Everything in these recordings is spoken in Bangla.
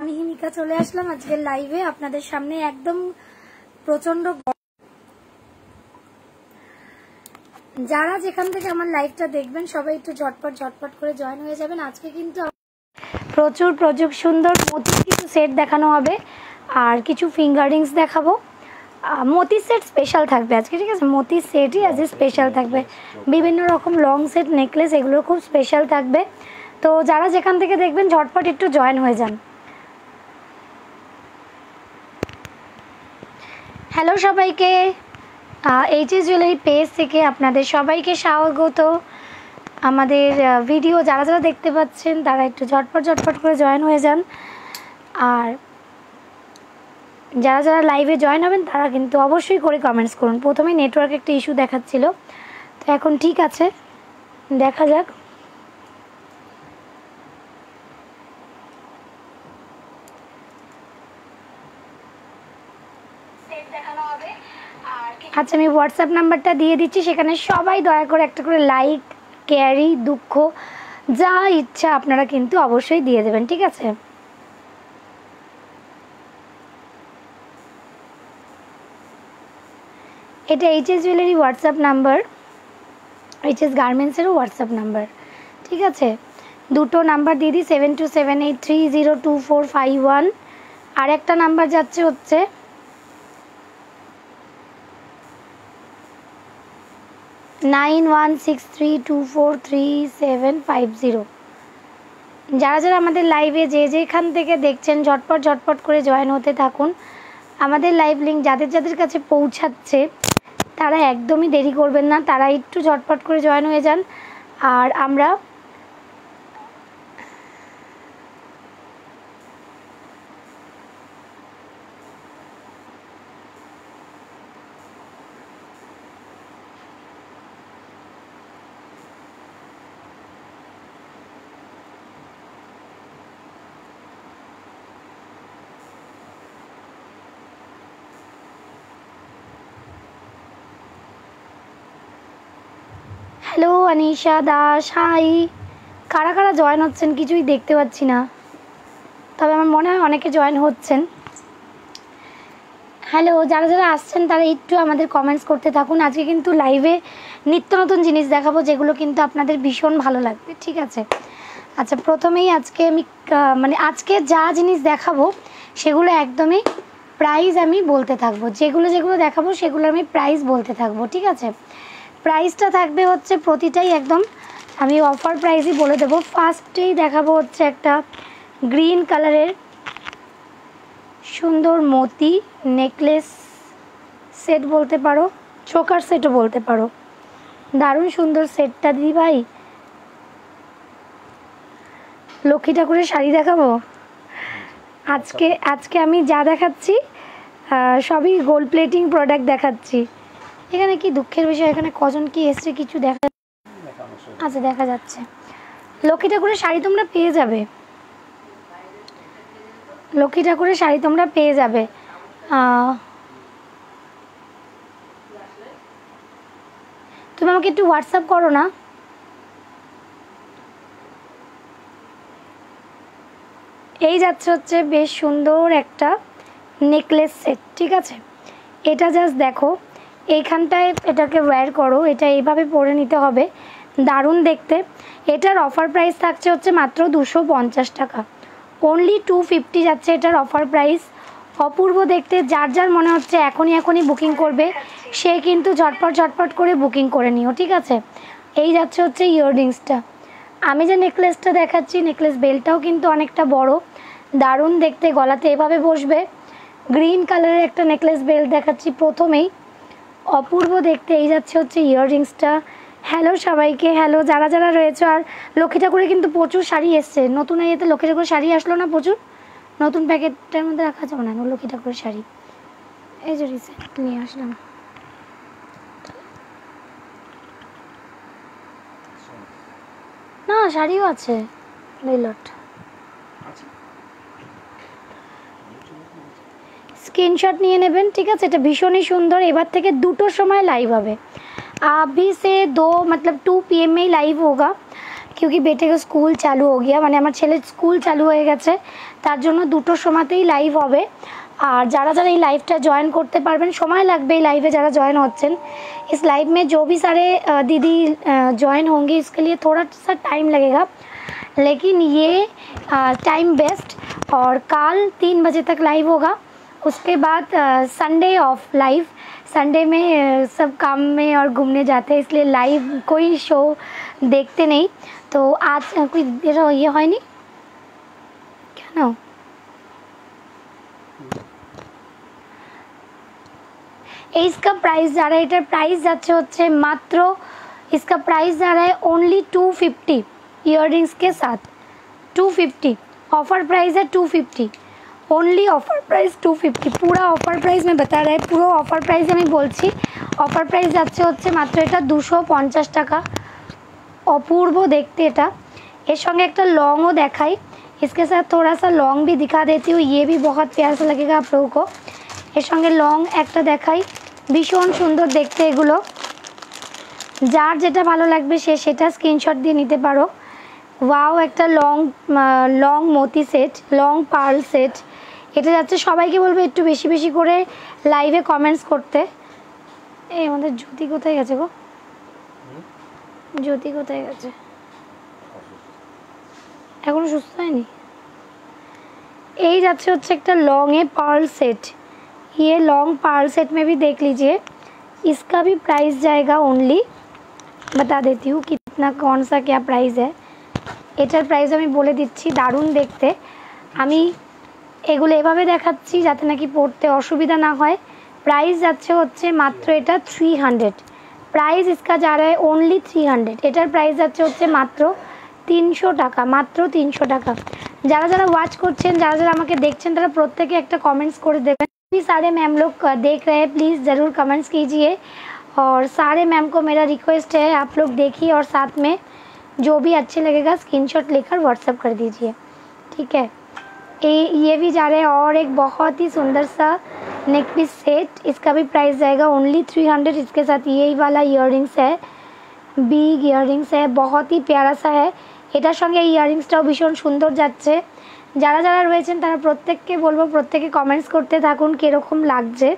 আমি হিমিকা চলে আসলাম আজকের লাইভে আপনাদের সামনে। একদম প্রচন্ড যারা যেখান থেকে আমার লাইভটা দেখবেন সবাই একটু ঝটপট করে জয়েন হয়ে যাবেন। আজকে কিন্তু প্রচুর সুন্দর মতির কিছু সেট দেখানো হবে আর কিছু ফিঙ্গার রিংস দেখাবো। মতির সেট স্পেশাল থাকবে আজকে, ঠিক আছে? মতির সেটই আজকে স্পেশাল থাকবে। বিভিন্ন রকম লং সেট নেকলেস এগুলো খুব স্পেশাল থাকবে। তো যারা যেখান থেকে দেখবেন ঝটপট একটু জয়েন হয়ে যান। হ্যালো সবাইকে, এইচএস জুয়েলারি পেজ থেকে আপনাদের সবাইকে স্বাগত। আমাদের ভিডিও যারা যারা দেখতে পাচ্ছেন তারা একটু ঝটপট করে জয়েন হয়ে যান। আর যারা যারা লাইভে জয়েন হবেন তারা কিন্তু অবশ্যই করে কমেন্টস করুন। প্রথমে নেটওয়ার্ক একটা ইস্যু দেখাচ্ছিল, তো এখন ঠিক আছে, দেখা যাক। আচ্ছা, আমি হোয়াটসঅ্যাপ নাম্বারটা দিয়ে দিচ্ছি, সেখানে সবাই দয়া করে একটা করে লাইক, ক্যারি, দুঃখ যা ইচ্ছা আপনারা কিন্তু অবশ্যই দিয়ে দেবেন, ঠিক আছে? এটা HS jewellery WhatsApp number, HS গার্মেন্টসেরও হোয়াটসঅ্যাপ নাম্বার, ঠিক আছে? দুটো নাম্বার দিয়ে দিই, 7278302451। আর একটা নাম্বার যাচ্ছে হচ্ছে 9163243750। যারা যারা আমাদের লাইভে যেখান থেকে দেখছেন ঝটপট করে জয়েন হতে থাকুন। আমাদের লাইভ লিঙ্ক যাদের যাদের কাছে পৌঁছাচ্ছে তারা একদমই দেরি করবেন না, তারা একটু ঝটপট করে জয়েন হয়ে যান। আর আমরা হ্যালো আনিশা দাস, হাই। কারা কারা জয়েন হচ্ছেন কিছুই দেখতে পাচ্ছি না, তবে আমার মনে হয় অনেকে জয়েন হচ্ছেন। হ্যালো, যারা যারা আসছেন তারা একটু আমাদের কমেন্টস করতে থাকুন। আজকে কিন্তু লাইভে নিত্য নতুন জিনিস দেখাবো যেগুলো কিন্তু আপনাদের ভীষণ ভালো লাগবে, ঠিক আছে? আচ্ছা, প্রথমেই আজকে আমি আজকে যা জিনিস দেখাবো সেগুলো একদমই প্রাইস আমি বলতে থাকবো। যেগুলো দেখাবো সেগুলো আমি প্রাইস বলতে থাকবো, ঠিক আছে? প্রাইসটা থাকবে হচ্ছে প্রতিটাই একদম আমি অফার প্রাইসই বলে দেবো। ফার্স্টেই দেখাবো হচ্ছে একটা গ্রিন কালারের সুন্দর মতি নেকলেস সেট বলতে পারো, চোকার সেটও বলতে পারো। দারুণ সুন্দর সেটটা দিদি ভাই। লক্ষ্মী ঠাকুরের শাড়ি দেখাবো আজকে আমি যা দেখাচ্ছি সবই গোল্ড প্লেটিং প্রোডাক্ট দেখাচ্ছি। এখানে কি দুঃখের বিষয়, এখানে কজন কি এসছে কিছু দেখা, আচ্ছা দেখা যাচ্ছে। লক্ষ্মী ঠাকুরের শাড়ি তোমরা পেয়ে যাবে, লক্ষ্মী ঠাকুরের শাড়ি তোমরা পেয়ে যাবে। তুমি আমাকে একটু হোয়াটসঅ্যাপ করো না। এই যাচ্ছে হচ্ছে বেশ সুন্দর একটা নেকলেস সেট, ঠিক আছে? এটা জাস্ট দেখো, এইখানটায় এটাকে ওয়্যার করো, এটা এইভাবে পরে নিতে হবে, দারুণ দেখতে। এটার অফার প্রাইস থাকছে হচ্ছে মাত্র 250 টাকা, অনলি 250 যাচ্ছে এটার অফার প্রাইস। অপূর্ব দেখতে, যার যার মনে হচ্ছে এখনই বুকিং করবে সে কিন্তু ঝটপট করে বুকিং করে নিও, ঠিক আছে? এই যাচ্ছে হচ্ছে ইয়াররিংসটা। আমি যে নেকলেসটা দেখাচ্ছি, নেকলেস বেলটাও কিন্তু অনেকটা বড়, দারুণ দেখতে, গলাতে এভাবে বসবে। গ্রিন কালারের একটা নেকলেস বেল্ট দেখাচ্ছি প্রথমেই, অপূর্ব দেখতে। এই যাচ্ছে হচ্ছে ইয়াররিংসটা। হ্যালো সবাইকে, হ্যালো যারা যারা রয়েছে। আর লক্ষ্মী ঠাকুরে কিন্তু প্রচুর শাড়ি এসছে, নতুন এতে লক্ষ্মী ঠাকুরের শাড়ি আসলো না প্রচুর, নতুন প্যাকেটের মধ্যে রাখা যাবে না লক্ষ্মী ঠাকুরের শাড়ি। এই যে রিসেন্ট নিয়ে আসলাম। না শাড়িও আছে, লট স্ক্রিনশট নিয়ে নেবেন, ঠিক আছে? এটা ভীষণই সুন্দর। এবার থেকে 2টোর সময় লাইভ হবে, अभी से 2 मतलब 2 PM में ही लाइव होगा, क्योंकि बेटे का स्कूल चालू हो गया, মানে আমার ছেলের স্কুল চালু হয়ে গেছে, তার জন্য দুটোর সময়তেই লাইভ হবে। আর যারা যারা এই লাइवটা জয়েন করতে পারবেন, সময় লাগবে এই लाइव যারা জয়েন হচ্ছেন, इस लाइव में जो भी सारे दीदी जॉइन होंगे इसके लिए थोड़ा सा टाइम लगेगा, लेकिन ये टाइम बेस्ट। और कल 3 बजे तक लाइव होगा, उसके बाद संडे ऑफ लाइव। संडे में सब काम में और घूमने जाते हैं, इसलिए लाइव कोई शो देखते नहीं। तो आज कोई ये है नहीं क्या ना, इसका प्राइस जा रहा है, इधर प्राइस যাচ্ছে হচ্ছে মাত্র, इसका प्राइस जा रहा है ओनली 250 इयररिंग्स के साथ। 250 ऑफर प्राइस है, 250 ओनली ऑफर प्राइस 250। पूरा ऑफर प्राइस में बता रहा है, पूरा ऑफर प्राइस আমি বলছি। ऑफर प्राइस যাচ্ছে হচ্ছে মাত্র এটা 250 টাকা। অপূর্ব দেখতে এটা। এর সঙ্গে একটা লংও দেখাই, इसके साथ थोड़ा सा लॉन्ग भी दिखा देती हूँ, ये भी बहुत प्यारा सा लगेगा आप लोगों को। এর সঙ্গে লং একটা দেখাই, ভীষণ সুন্দর দেখতে এগুলো। যার যেটা ভালো লাগবে সে সেটা স্ক্রিনশট দিয়ে নিতে পারো। ওয়াও, একটা লং মতি সেট, লং পার্ল সেট, এটা যাচ্ছে। সবাইকে বলবো একটু বেশি বেশি করে লাইভে কমেন্টস করতে। এই আমাদের জ্যোতি কোথায় গেছে গো? জ্যোতি কোথায় গেছে? এখনো সুস্থ হয়নি। এই যাচ্ছে হচ্ছে একটা লং ए पर्ल सेट, ये लॉन्ग पर्ल सेट में भी देख लीजिए। इसका भी प्राइस जाएगा ओनली, बता देती हूँ कितना, कौन सा क्या प्राइस है। এটার প্রাইস আমি বলে দিচ্ছি। দারুণ দেখতে। আমি এগুলো এভাবে দেখাচ্ছি যাতে নাকি পড়তে অসুবিধা না হয়। प्राइस যাচ্ছে হচ্ছে মাত্র এটা 300। प्राइस इसका जा रहा है ओनली 300। এটার প্রাইস যাচ্ছে হচ্ছে মাত্র 300 টাকা, মাত্র 300 টাকা। যারা যারা ওয়াচ করছেন, যারা যারা আমাকে দেখছেন, তারা প্রত্যেকে একটা কমেন্টস করে দেবেন। भी सारे मैम लोग देख रहे हैं, प्लीज़ ज़रूर कमेंट्स कीजिए। और सारे मैम को मेरा रिक्वेस्ट है, आप लोग देखिए और साथ में जो भी अच्छे लगेगा स्क्रीनशॉट लेकर व्हाट्सएप कर दीजिए, ठीक है। ये भी जा रहे हैं। और एक बहुत ही सुंदर सा नेक पीस सेट, इसका भी प्राइस जाएगा ओनली 300। इसके साथ यही वाला इयररिंग्स है, बिग इयररिंग्स है, बहुत ही प्यारा सा है। এটার সঙ্গে ইয়াররিংসটাও ভীষণ সুন্দর যাচ্ছে। যারা যারা রয়েছেন তারা প্রত্যেককে বলবো, প্রত্যেকে কমেন্টস করতে থাকুন কীরকম লাগছে।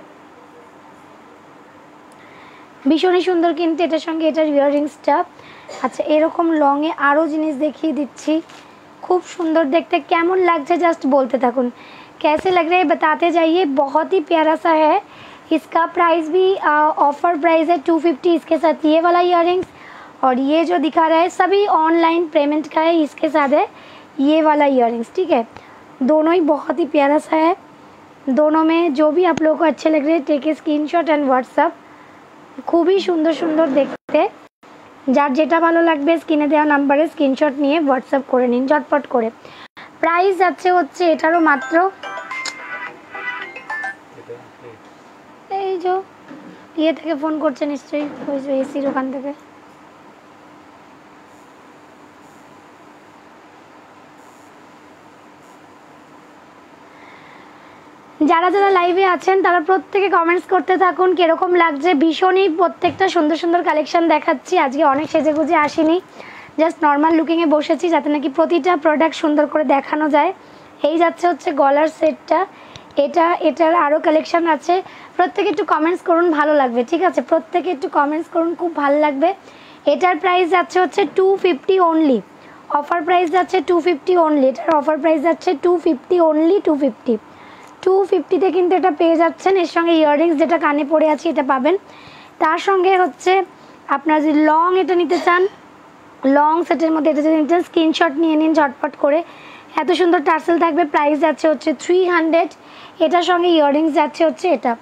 ভীষণই সুন্দর কিন্তু এটার সঙ্গে এটার ইয়াররিংসটা। আচ্ছা, এরকম লংয়ে আরও জিনিস দেখিয়ে দিচ্ছি, খুব সুন্দর দেখতে। কেমন লাগছে জাস্ট বলতে থাকুন, कैसे लग रहे हैं बताते जाइए। बहुत ही प्यारा सा है। इसका प्राइस भी ऑफर प्राइस है 250। इसके साथ ये वाला इयररिंग्स और ये जो दिखा रहा है सभी ऑनलाइन पेमेंट का है। इसके साथ है ये वाला इयररिंग्स, ठीक है। दोनों ही बहुत ही प्यारा सा है। दोनों में जो भी आप लोगों को अच्छे लग रहे हैं take a screenshot and WhatsApp. খুবই সুন্দর সুন্দর দেখতে। যার যেটা ভালো লাগবে স্ক্রিনে দেওয়া নাম্বারে স্ক্রিনশট নিয়ে হোয়াটসঅ্যাপ করে নিন ঝটপট করে। প্রাইস যাচ্ছে হচ্ছে এটারও মাত্র, এই যে ইয়ে থেকে ফোন করছে নিশ্চয়ই, ওই যে এসির ওখান থেকে। যারা যারা লাইভে আছেন তারা প্রত্যেকে কমেন্টস করতে থাকুন কীরকম লাগছে। ভীষণই প্রত্যেকটা সুন্দর সুন্দর কালেকশন দেখাচ্ছি। আজকে অনেক সেজে গুজে আসিনি, জাস্ট নর্মাল লুকিংয়ে বসেছি যাতে নাকি প্রতিটা প্রোডাক্ট সুন্দর করে দেখানো যায়। এই যাচ্ছে হচ্ছে গলার সেটটা, এটার আরও কালেকশন আছে। প্রত্যেকে একটু কমেন্টস করুন, ভালো লাগবে, ঠিক আছে। প্রত্যেকে একটু কমেন্টস করুন, খুব ভালো লাগবে। এটার প্রাইস যাচ্ছে হচ্ছে 250 অনলি। অফার প্রাইস যাচ্ছে 250 অনলি। এটার অফার প্রাইস যাচ্ছে 250 অনলি। 250তে কিন্তু এটা পেয়ে যাচ্ছেন। এর সঙ্গে ইয়াররিংস যেটা কানে পড়ে আছে এটা পাবেন। তার সঙ্গে হচ্ছে আপনারা যদি লং এটা নিতে চান, লং সেটের মধ্যে এটা যদি নিতে চান স্ক্রিনশট নিয়ে নিন ঝটপট করে। এত সুন্দর টার্সেল থাকবে। প্রাইস যাচ্ছে হচ্ছে 300। এটার সঙ্গে ইয়াররিংস যাচ্ছে হচ্ছে এটা।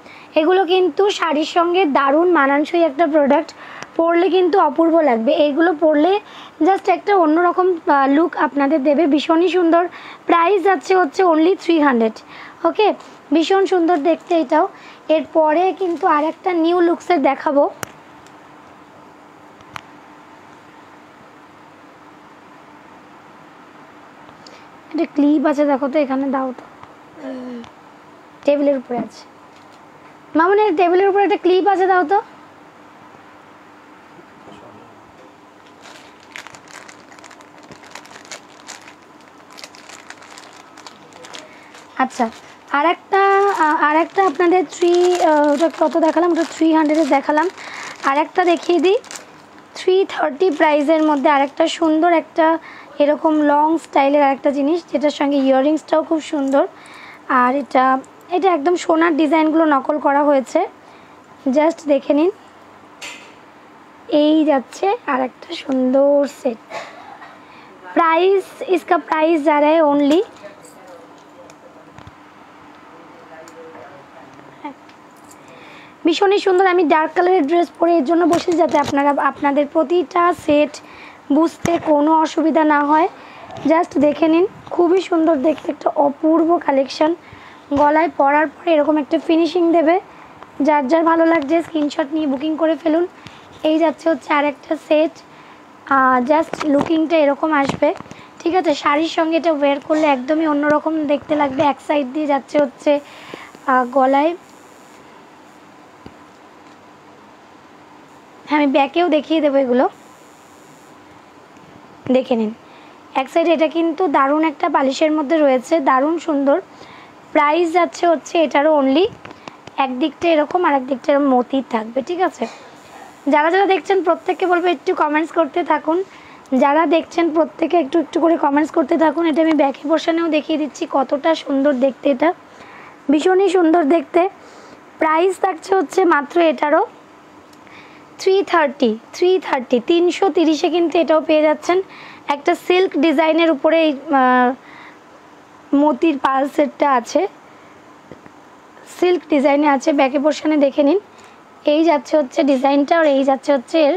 এগুলো কিন্তু শাড়ির সঙ্গে দারুণ মানানসই একটা প্রোডাক্ট, পরলে কিন্তু অপূর্ব লাগবে। এইগুলো পরলে জাস্ট একটা অন্যরকম লুক আপনাদের দেবে, ভীষণই সুন্দর। প্রাইস যাচ্ছে হচ্ছে অনলি 300। ওকে, ভীষণ সুন্দর দেখতে এটাও। এরপরে কিন্তু আর একটা নিউ লুকসের দেখাবো। একটা ক্লিপ আছে দেখো তো, এখানে দাও তো, টেবিলের উপরে আছে মামুনের, টেবিলের উপরে একটা ক্লিপ আছে, দাও তো। আচ্ছা, আর একটা আপনাদের ওটা কত দেখালাম, ওটা 300 দেখালাম। আর একটা দেখিয়ে দিই 330 প্রাইসের মধ্যে আরেকটা সুন্দর একটা এরকম লং স্টাইলের আরেকটা জিনিস, যেটার সঙ্গে ইয়াররিংসটাও খুব সুন্দর। আর এটা একদম সোনার ডিজাইনগুলো নকল করা হয়েছে, জাস্ট দেখে নিন। এই যাচ্ছে আর একটা সুন্দর সেট। प्राइस इसका प्राइस जा रहा है ओनली ভীষণই সুন্দর। আমি ডার্ক কালারের ড্রেস পরে এর জন্য বসে, যাতে আপনাদের প্রতিটা সেট বুঝতে কোনো অসুবিধা না হয়। জাস্ট দেখে নিন, খুবই সুন্দর দেখতে, একটা অপূর্ব কালেকশন। গলায় পরার পরে এরকম একটা ফিনিশিং দেবে। যার যার ভালো লাগছে স্ক্রিনশট নিয়ে বুকিং করে ফেলুন। এই যাচ্ছে হচ্ছে আর একটা সেট, জাস্ট লুকিংটা এরকম আসবে, ঠিক আছে। শাড়ির সঙ্গে এটা ওয়্যার করলে একদমই অন্যরকম দেখতে লাগবে। এক সাইড দিয়ে যাচ্ছে হচ্ছে গলায়, হ্যাঁ আমি ব্যাকেও দেখিয়ে দেবো, এগুলো দেখে নিন। এক সাইড এটা কিন্তু দারুণ একটা পালিশের মধ্যে রয়েছে, দারুণ সুন্দর। প্রাইস যাচ্ছে হচ্ছে এটারও অনলি, একদিকটা এরকম আর একদিকটা এরকম মতির থাকবে, ঠিক আছে। যারা যারা দেখছেন প্রত্যেককে বলবো একটু কমেন্টস করতে থাকুন, যারা দেখছেন প্রত্যেকে একটু একটু করে কমেন্টস করতে থাকুন। এটা আমি ব্যাকে পোর্শনেও দেখিয়ে দিচ্ছি কতটা সুন্দর দেখতে, এটা ভীষণই সুন্দর দেখতে। প্রাইস থাকছে হচ্ছে মাত্র এটারও 330 330-এ কিন্তু এটাও পেয়ে যাচ্ছেন। একটা সিল্ক ডিজাইনের উপরে এই মতির পালসেটটা আছে, সিল্ক ডিজাইনে আছে, ব্যাকে পোর্শনে দেখে নিন। এই যাচ্ছে হচ্ছে ডিজাইনটা, আর এই যাচ্ছে হচ্ছে এর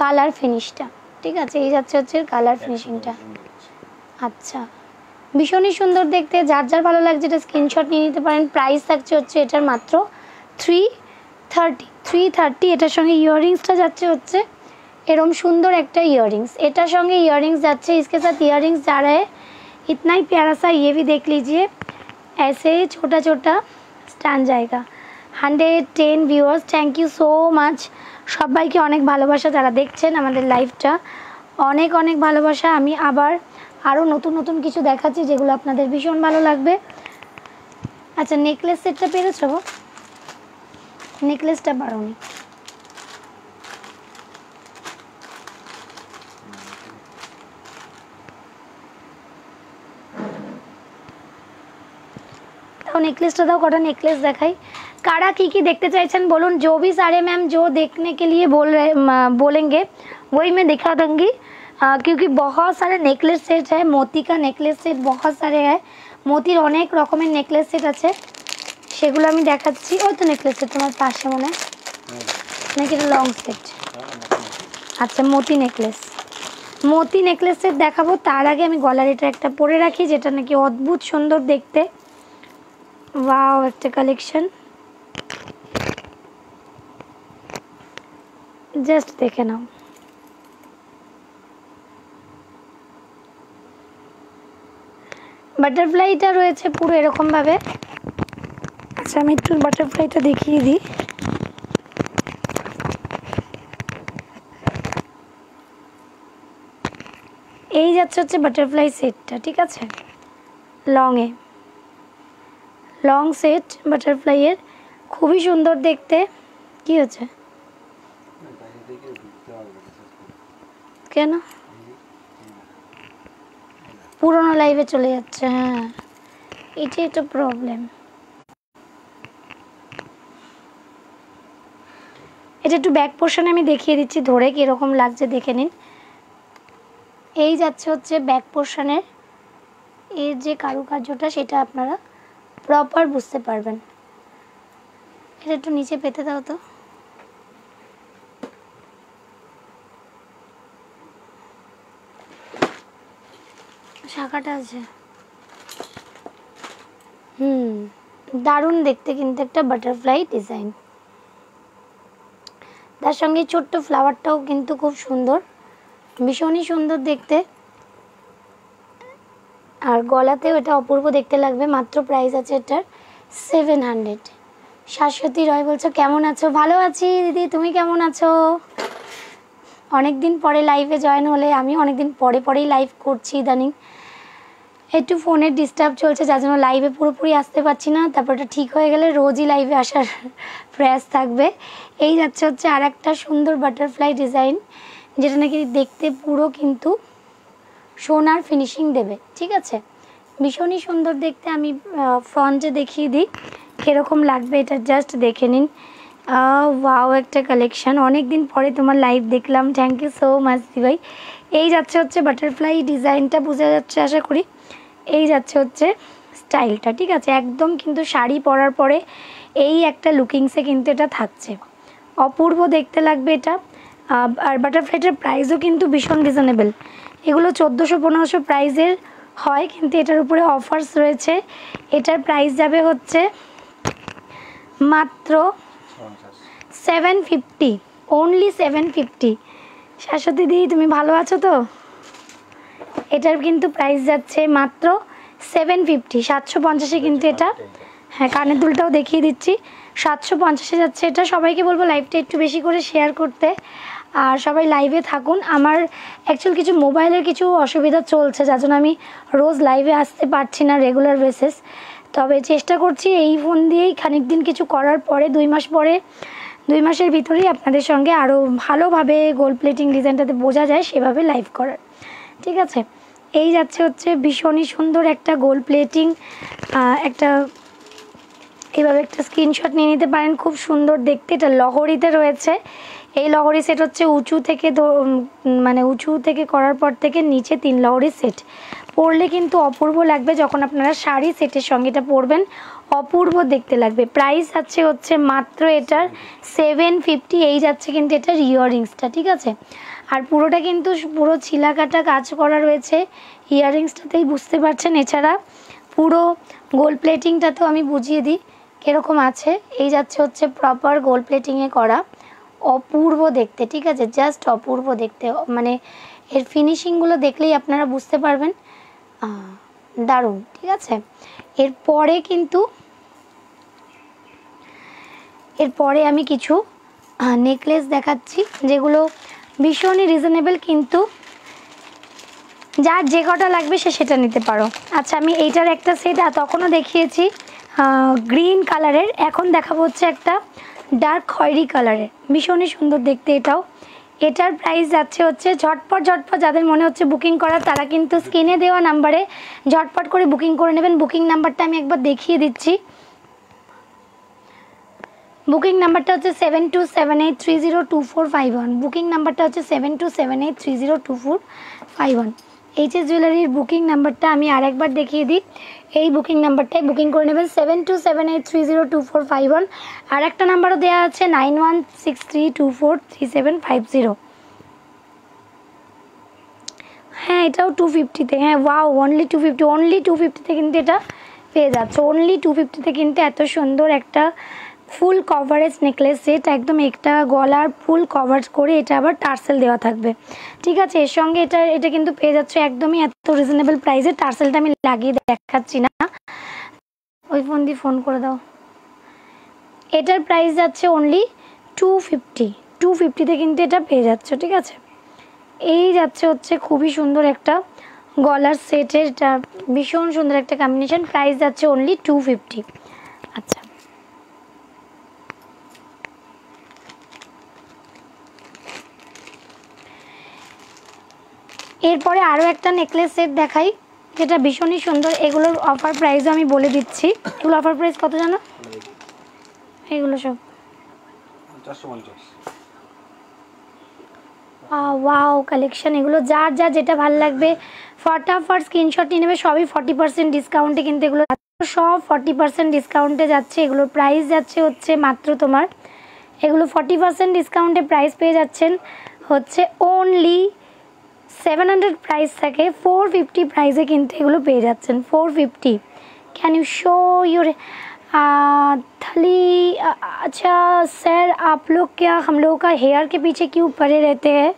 কালার ফিনিশটা, ঠিক আছে। এই যাচ্ছে হচ্ছে এর কালার ফিনিশিংটা। আচ্ছা, ভীষণই সুন্দর দেখতে। যার যার ভালো লাগছে এটা স্ক্রিনশট নিয়ে নিতে পারেন। প্রাইস থাকছে হচ্ছে এটার মাত্র 330। এটার সঙ্গে ইয়াররিংসটা যাচ্ছে হচ্ছে এরম সুন্দর একটা ইয়াররিংস, এটার সঙ্গে ইয়াररिंग्स যাচ্ছে। इसके साथ ইয়ারरिंग्स जा रहा है। इतना ही प्यारा सा ये भी देख लीजिए, ऐसे छोटा छोटा स्टैंड जाएगा। 110 viewers, thank you so much সবাইকে, অনেক ভালোবাসা যারা দেখছেন আমাদের লাইভটা, অনেক অনেক ভালোবাসা। আমি আরও নতুন নতুন কিছু দেখাচ্ছি যেগুলো আপনাদের ভীষণ ভালো লাগবে। আচ্ছা, নেকলেস সেটটা পেরেছো? নেকলেসটা পারোনি, नेकलेसটা দাও, কটা नेकलेस দেখাই। কারা কি देखते চাইছেন বলুন। जो भी सारे मैम जो देखने के लिए बोलेंगे वही मैं दिखा दूंगी, क्योंकि बहुत सारे नेकलेस सेट है। मोती का नेकलेस सेट बहुत सारे है, मोतिर অনেক রকমের নেকলেস সেট আছে, সেগুলো আমি দেখাচ্ছি। ওই তো নেকলেস সেট তোমার পাশে মনে হয় নাকি, এটা লং সেট। আচ্ছা, মোতি নেকলেস সেট দেখাবো, তার আগে আমি গলার এটা একটা পরে রাখি, যেটা নাকি অদ্ভুত সুন্দর দেখতে। वाओ, একটা কালেকশন, জাস্ট দেখে নাও। বাটারফ্লাইটা রয়েছে পুরো এরকম ভাবে। আচ্ছা, আমি একটু বাটারফ্লাইটা দেখিয়ে দিই। এই যাচ্ছে হচ্ছে বাটারফ্লাই সেটটা, ঠিক আছে। লং সেট বাটারফ্লাইয়ের, খুবই সুন্দর দেখতে। কি হচ্ছে কেন? পুরোনো লাইভে চলে যাচ্ছে, হ্যাঁ এটাই তো প্রবলেম। এটা একটু ব্যাক পোর্শনে আমি দেখিয়ে দিচ্ছি ধরে কীরকম লাগছে দেখে নিন। এই যাচ্ছে হচ্ছে ব্যাক পোর্শনের এর যে কারুকার্যটা, সেটা আপনারা প্রপার বুঝতে পারবেন। এটা একটু নিচে পেতে দাও তো। শাখাটা আছে, দারুণ দেখতে কিন্তু একটা বাটারফ্লাই ডিজাইন, তার সঙ্গে ছোট্ট ফ্লাওয়ারটাও কিন্তু খুব সুন্দর, ভীষণই সুন্দর দেখতে। আর গলাতেও এটা অপূর্ব দেখতে লাগবে। মাত্র প্রাইস আছে এটার 700। শাশ্বতী রয় বলছো কেমন আছো? ভালো আছি দিদি, তুমি কেমন আছো? অনেক দিন পরে লাইভে জয়েন হলে, আমি অনেক দিন পরেই লাইভ করছি ইদানিং। একটু ফোনের ডিস্টার্ব চলছে, যার জন্য লাইভে পুরোপুরি আসতে পারছি না। তারপর এটা ঠিক হয়ে গেলে রোজই লাইভে আসার প্রয়াস থাকবে। এই যাচ্ছে হচ্ছে আর একটা সুন্দর বাটারফ্লাই ডিজাইন, যেটা নাকি দেখতে পুরো কিন্তু সোনার ফিনিশিং দেবে। ঠিক আছে, ভীষণই সুন্দর দেখতে। আমি ফ্রন্টে দেখিয়ে দিই কীরকম লাগবে, এটা জাস্ট দেখে নিন। ওয়াও, একটা কালেকশান, অনেক দিন পরে তোমার লাইভ দেখলাম, থ্যাংক ইউ সো মাচ দিভাই। এই যাচ্ছে হচ্ছে বাটারফ্লাই ডিজাইনটা, বোঝা যাচ্ছে আশা করি। এই যাচ্ছে হচ্ছে স্টাইলটা। ঠিক আছে, একদম কিন্তু শাড়ি পরার পরে এই একটা লুকিংসে কিন্তু এটা থাকছে, অপূর্ব দেখতে লাগবে এটা। আর বাটারফ্লাইটার প্রাইসও কিন্তু ভীষণ রিজনেবল, এগুলো 1400-1500 প্রাইসের হয়, কিন্তু এটার উপরে অফার্স রয়েছে। এটার প্রাইস যাবে হচ্ছে মাত্র 750, অনলি 750। শাশ্বতী দিদি তুমি ভালো আছো তো? এটার কিন্তু প্রাইস যাচ্ছে মাত্র 750, 750-এ কিন্তু এটা। হ্যাঁ, কানের দুলটাও দেখিয়ে দিচ্ছি, 750-এ যাচ্ছে এটা। সবাইকে বলবো লাইভটা একটু বেশি করে শেয়ার করতে, আর সবাই লাইভে থাকুন। আমার অ্যাকচুয়াল কিছু মোবাইলের কিছু অসুবিধা চলছে, যার জন্য আমি রোজ লাইভে আসতে পারছি না রেগুলার বেসিস। তবে চেষ্টা করছি এই ফোন দিয়েই খানিক দিন কিছু করার পরে 2 মাস পরে, 2 মাসের ভিতরেই আপনাদের সঙ্গে আরও ভালোভাবে গোল্ড প্লেটিং ডিজাইনটাতে বোঝা যায় সেভাবে লাইভ করার। ঠিক আছে, এই যাচ্ছে হচ্ছে ভীষণই সুন্দর একটা গোল্ড প্লেটিং। একটা এইভাবে একটা স্ক্রিনশট নিয়ে নিতে পারেন, খুব সুন্দর দেখতে। এটা লহরিতে রয়েছে। এই লহরি সেট হচ্ছে উঁচু থেকে, মানে উঁচু থেকে করার পর থেকে নিচে 3 লহরি সেট। পরলে কিন্তু অপূর্ব লাগবে, যখন আপনারা শাড়ি সেটের সঙ্গে এটা পরবেন অপূর্ব দেখতে লাগবে। প্রাইস আছে হচ্ছে মাত্র এটার 750। এই যাচ্ছে কিন্তু এটার ইয়াররিংসটা। ঠিক আছে, আর পুরোটা কিন্তু পুরো ছিলাকাটা কাজ করা রয়েছে ইয়াররিংসটাতেই, বুঝতে পারছেন। এছাড়া পুরো গোল্ড প্লেটিংটাতেও আমি বুঝিয়ে দিই কীরকম আছে। এই যাচ্ছে হচ্ছে প্রপার গোল্ড প্লেটিংয়ে করা, অপূর্ব দেখতে। ঠিক আছে, জাস্ট অপূর্ব দেখতে, মানে এর ফিনিশিংগুলো দেখলেই আপনারা বুঝতে পারবেন, দারুণ। ঠিক আছে, এরপরে আমি কিছু নেকলেস দেখাচ্ছি, যেগুলো ভীষণই রিজনেবল, কিন্তু যার যে কটা লাগবে সে সেটা নিতে পারো। আচ্ছা, আমি এইটার একটা সেট তখনও দেখিয়েছি গ্রিন কালারের, এখন দেখাবো হচ্ছে একটা ডার্ক খয়েরি কালারের, ভীষণই সুন্দর দেখতে এটাও। এটার প্রাইস যাচ্ছে হচ্ছে ঝটপট যাদের মনে হচ্ছে বুকিং করার, তারা কিন্তু স্ক্রিনে দেওয়া নাম্বারে ঝটপট করে বুকিং করে নেবেন। বুকিং নাম্বারটা আমি একবার দেখিয়ে দিচ্ছি। বুকিং নাম্বারটা হচ্ছে 7278302451। বুকিং নাম্বারটা হচ্ছে 7278302451। এইচএস জুয়েলারির বুকিং নাম্বারটা আমি আরেকবার দেখিয়ে দিই। এই বুকিং নাম্বারটাই বুকিং করে নেবেন, 7278302451। আর একটা নাম্বারও দেওয়া আছে 9163243750। হ্যাঁ, এটাও 250-তে। হ্যাঁ, ওয়াও, অনলি 250 কিন্তু এটা পেয়ে যাচ্ছে। অনলি 250-তে কিন্তু এত সুন্দর একটা ফুল কভারেজ নেকলেস সেট, একদম একটা গলার ফুল কভার করে, এটা আবার টার্সেল দেওয়া থাকবে। ঠিক আছে, এর সঙ্গে এটা কিন্তু পেয়ে যাচ্ছে একদমই এত রিজনেবল প্রাইসে। টার্সেলটা আমি লাগিয়ে দেখাচ্ছি না, ওই ফোন দিয়ে ফোন করে দাও। এটার প্রাইস যাচ্ছে অনলি 250-তে কিন্তু এটা পেয়ে যাচ্ছে। ঠিক আছে, এই যাচ্ছে হচ্ছে খুবই সুন্দর একটা গলার সেটের, এটা ভীষণ সুন্দর একটা কম্বিনেশন। প্রাইস যাচ্ছে অনলি 250। আচ্ছা, এরপরে আরও একটা নেকলেস সেট দেখাই, যেটা ভীষণই সুন্দর। এগুলোর অফার প্রাইসও আমি বলে দিচ্ছি। এগুলো অফার প্রাইস কত জানো? এগুলো সব 450। ওয়াও কালেকশন, এগুলো যার যেটা ভালো লাগবে ফটাফট স্ক্রিনশট নিয়ে নেবে। সবই 40% ডিসকাউন্টে, কিন্তু এগুলো সব 40% ডিসকাউন্টে যাচ্ছে। এগুলোর প্রাইস যাচ্ছে হচ্ছে মাত্র তোমার, এগুলো 40% ডিসকাউন্টে প্রাইস পেয়ে যাচ্ছেন হচ্ছে অনলি 700 প্রাইস থাকে, 450 প্রাইসে কিন্তু এগুলো পেয়ে যাচ্ছেন। 450। कैन यू शो योर थली? अच्छा सर, आप लोग क्या हम लोगों का हेयर के पीछे क्यों पड़े रहते हैं?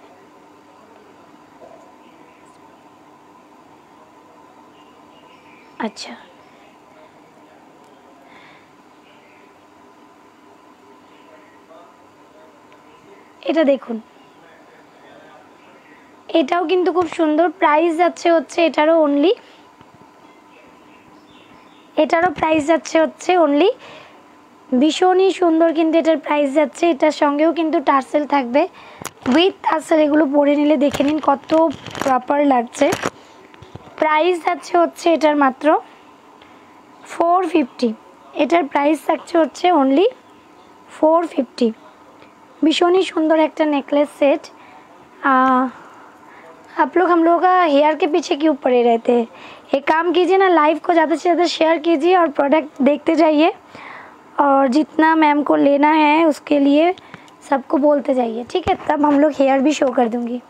अच्छा, এটা দেখুন, এটাও কিন্তু খুব সুন্দর। প্রাইস যাচ্ছে হচ্ছে এটারও অনলি এটারও প্রাইস যাচ্ছে হচ্ছে অনলি, ভীষণই সুন্দর কিন্তু এটার প্রাইস যাচ্ছে। এটার সঙ্গেও কিন্তু টার্সেল থাকবে, উইথ টার্সেল। এগুলো পরে নিলে দেখে নিন কত প্রপার লাগছে। প্রাইস যাচ্ছে হচ্ছে এটার মাত্র 450। এটার প্রাইস থাকছে হচ্ছে অনলি 450। भीषण सुंदर एक नेकलेस सेट। आप लोग हम लोगों का हेयर के पीछे क्यों पड़े रहते हैं? एक काम कीजिए ना, लाइव को ज़्यादा से ज़्यादा शेयर कीजिए और प्रोडक्ट देखते जाइए, और जितना मैम को लेना है उसके लिए सबको बोलते जाइए, ठीक है? तब हम लोग हेयर भी शो कर दूँगी।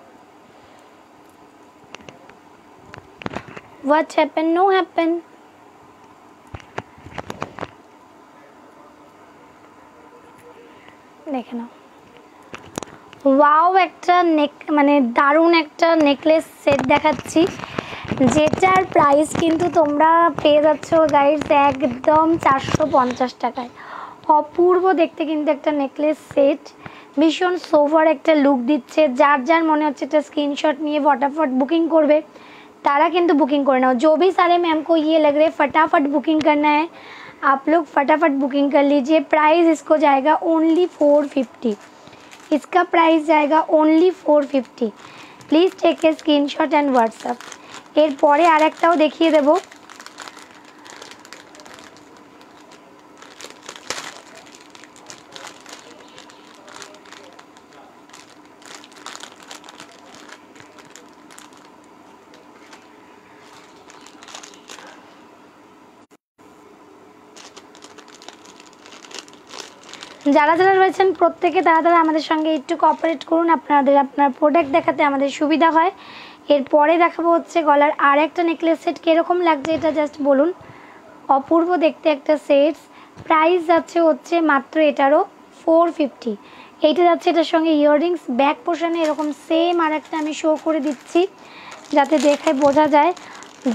What happened? No happen। देखे ना, वाओ एक माने दारुण एक नेकलेस सेट देखाচ্ছি, যেটার প্রাইস কিন্তু তোমরা পেয়ে যাচ্ছ গাইস একদম 450 টাকায়। অপূর্ব দেখতে কিন্তু একটা নেকলেস সেট, ভীষণ সোভার একটা লুক দিচ্ছে। যার যার মনে হচ্ছে এটা স্ক্রিনশট নিয়ে फटाफट बुकिंग করবে तारा किंतु बुकिंग करना हो। जो भी सारे मैम को ये लग रहे फटाफट बुकिंग करना है, आप लोग फटाफट बुकिंग कर लीजिए। प्राइस इसको जाएगा ओनली 450। इसका प्राइस जाएगा only 450। Please take a screenshot and WhatsApp. एरपरे आरेकटाओ देखिए देबो। যারা যারা রয়েছেন প্রত্যেকে তারা তারা আমাদের সঙ্গে একটু কোঅপারেট করুন, আপনাদের আপনার প্রোডাক্ট দেখাতে আমাদের সুবিধা হয়। এরপরে দেখাবো হচ্ছে গলার আর একটা নেকলেস সেট। কীরকম লাগছে এটা জাস্ট বলুন। অপূর্ব দেখতে একটা সেট। প্রাইস যাচ্ছে হচ্ছে মাত্র এটারও 450। এইটা যাচ্ছে এটার সঙ্গে ইয়াররিংস, ব্যাক পোর্শনে এরকম সেম আর একটা আমি শো করে দিচ্ছি যাতে দেখায় বোঝা যায়।